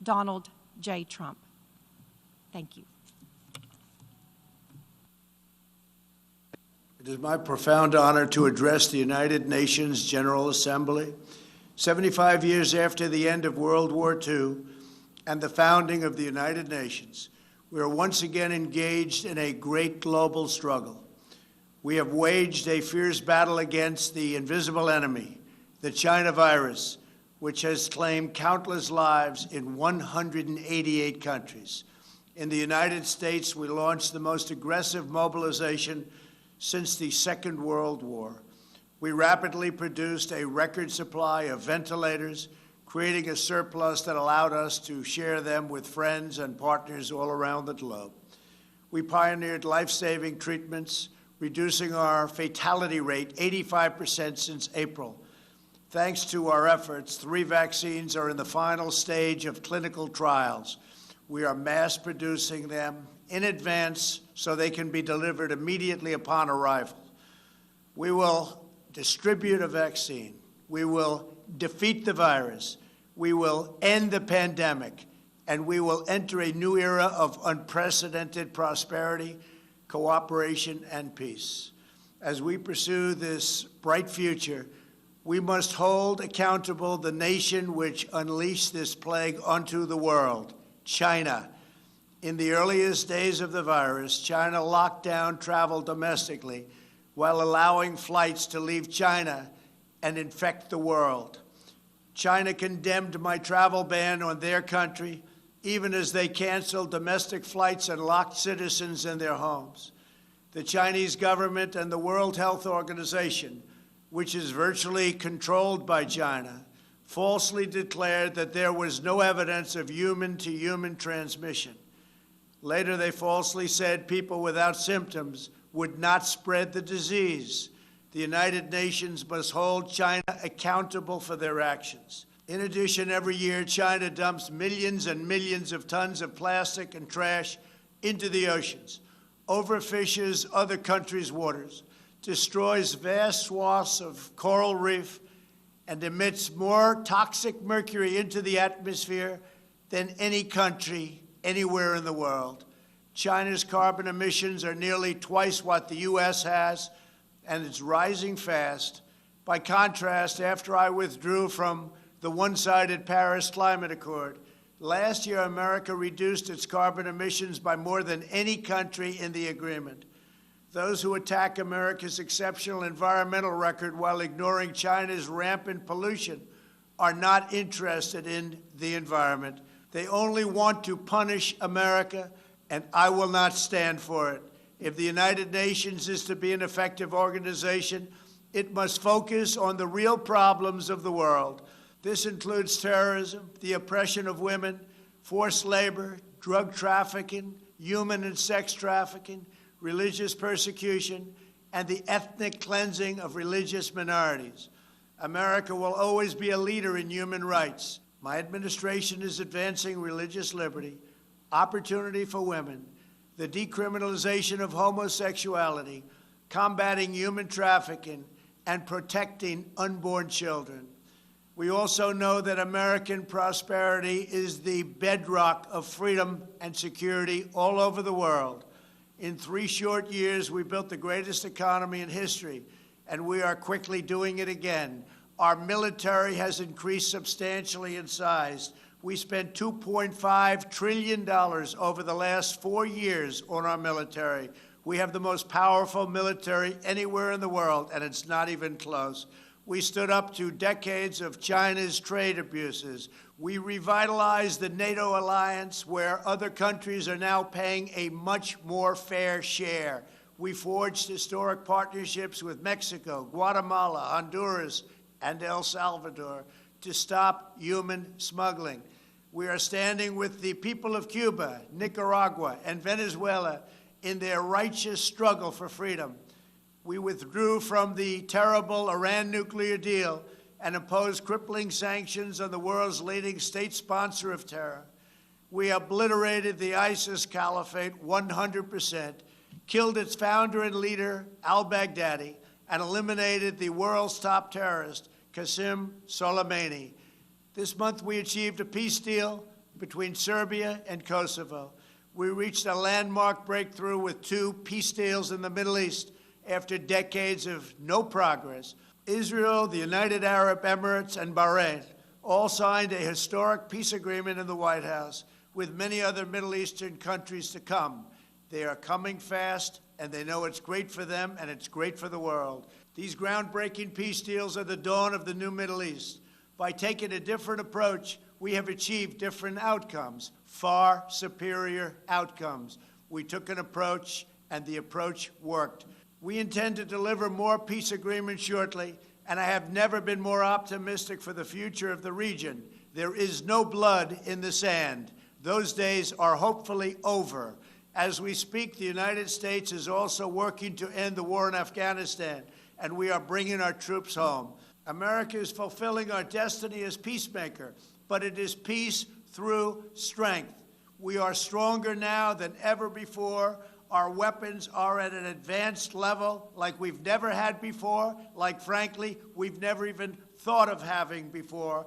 Donald J. Trump. Thank you. It is my profound honor to address the United Nations General Assembly 75 years after the end of World War II and the founding of the United Nations. We are once again engaged in a great global struggle. We have waged a fierce battle against the invisible enemy, the China virus, which has claimed countless lives in 188 countries. In the United States, we launched the most aggressive mobilization since the Second World War. We rapidly produced a record supply of ventilators, creating a surplus that allowed us to share them with friends and partners all around the globe. We pioneered life-saving treatments, reducing our fatality rate 85% since April. Thanks to our efforts, 3 vaccines are in the final stage of clinical trials. We are mass producing them in advance so they can be delivered immediately upon arrival. We will distribute a vaccine. We will defeat the virus. We will end the pandemic, and we will enter a new era of unprecedented prosperity, cooperation, and peace. As we pursue this bright future, we must hold accountable the nation which unleashed this plague onto the world, China. In the earliest days of the virus, China locked down travel domestically while allowing flights to leave China and infect the world. China condemned my travel ban on their country, even as they canceled domestic flights and locked citizens in their homes. The Chinese government and the World Health Organization, which is virtually controlled by China, falsely declared that there was no evidence of human-to-human transmission. Later, they falsely said people without symptoms would not spread the disease. The United Nations must hold China accountable for their actions. In addition, every year, China dumps millions and millions of tons of plastic and trash into the oceans, overfishes other countries' waters, destroys vast swaths of coral reef, and emits more toxic mercury into the atmosphere than any country anywhere in the world. China's carbon emissions are nearly twice what the U.S. has, and it's rising fast. By contrast, after I withdrew from the one-sided Paris Climate Accord, last year America reduced its carbon emissions by more than any country in the agreement. Those who attack America's exceptional environmental record while ignoring China's rampant pollution are not interested in the environment. They only want to punish America, and I will not stand for it. If the United Nations is to be an effective organization, it must focus on the real problems of the world. This includes terrorism, the oppression of women, forced labor, drug trafficking, human and sex trafficking, religious persecution, and the ethnic cleansing of religious minorities. America will always be a leader in human rights. My administration is advancing religious liberty, opportunity for women, the decriminalization of homosexuality, combating human trafficking, and protecting unborn children. We also know that American prosperity is the bedrock of freedom and security all over the world. In 3 short years, we built the greatest economy in history, and we are quickly doing it again. Our military has increased substantially in size. We spent $2.5 trillion over the last 4 years on our military. We have the most powerful military anywhere in the world, and it's not even close. We stood up to decades of China's trade abuses. We revitalized the NATO alliance, where other countries are now paying a much more fair share. We forged historic partnerships with Mexico, Guatemala, Honduras, and El Salvador to stop human smuggling. We are standing with the people of Cuba, Nicaragua, and Venezuela in their righteous struggle for freedom. We withdrew from the terrible Iran nuclear deal and imposed crippling sanctions on the world's leading state sponsor of terror. We obliterated the ISIS caliphate 100%, killed its founder and leader, al-Baghdadi, and eliminated the world's top terrorist, Qasem Soleimani. This month we achieved a peace deal between Serbia and Kosovo. We reached a landmark breakthrough with 2 peace deals in the Middle East after decades of no progress. Israel, the United Arab Emirates, and Bahrain all signed a historic peace agreement in the White House, with many other Middle Eastern countries to come. They are coming fast, and they know it's great for them and it's great for the world. These groundbreaking peace deals are the dawn of the new Middle East. By taking a different approach, we have achieved different outcomes, far superior outcomes. We took an approach, and the approach worked. We intend to deliver more peace agreements shortly, and I have never been more optimistic for the future of the region. There is no blood in the sand. Those days are hopefully over. As we speak, the United States is also working to end the war in Afghanistan, and we are bringing our troops home. America is fulfilling our destiny as peacemaker, but it is peace through strength. We are stronger now than ever before. Our weapons are at an advanced level like we've never had before, like, frankly, we've never even thought of having before.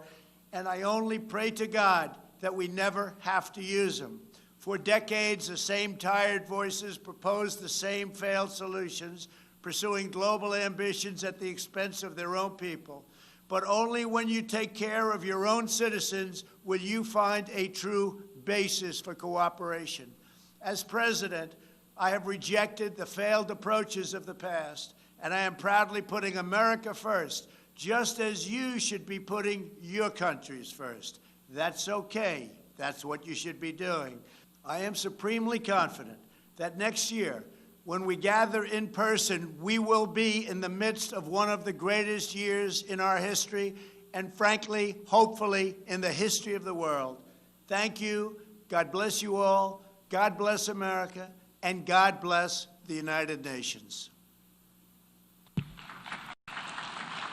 And I only pray to God that we never have to use them. For decades, the same tired voices proposed the same failed solutions, pursuing global ambitions at the expense of their own people. But only when you take care of your own citizens will you find a true basis for cooperation. As president, I have rejected the failed approaches of the past, and I am proudly putting America first, just as you should be putting your countries first. That's okay. That's what you should be doing. I am supremely confident that next year, when we gather in person, we will be in the midst of one of the greatest years in our history, and frankly, hopefully, in the history of the world. Thank you. God bless you all. God bless America. And God bless the United Nations.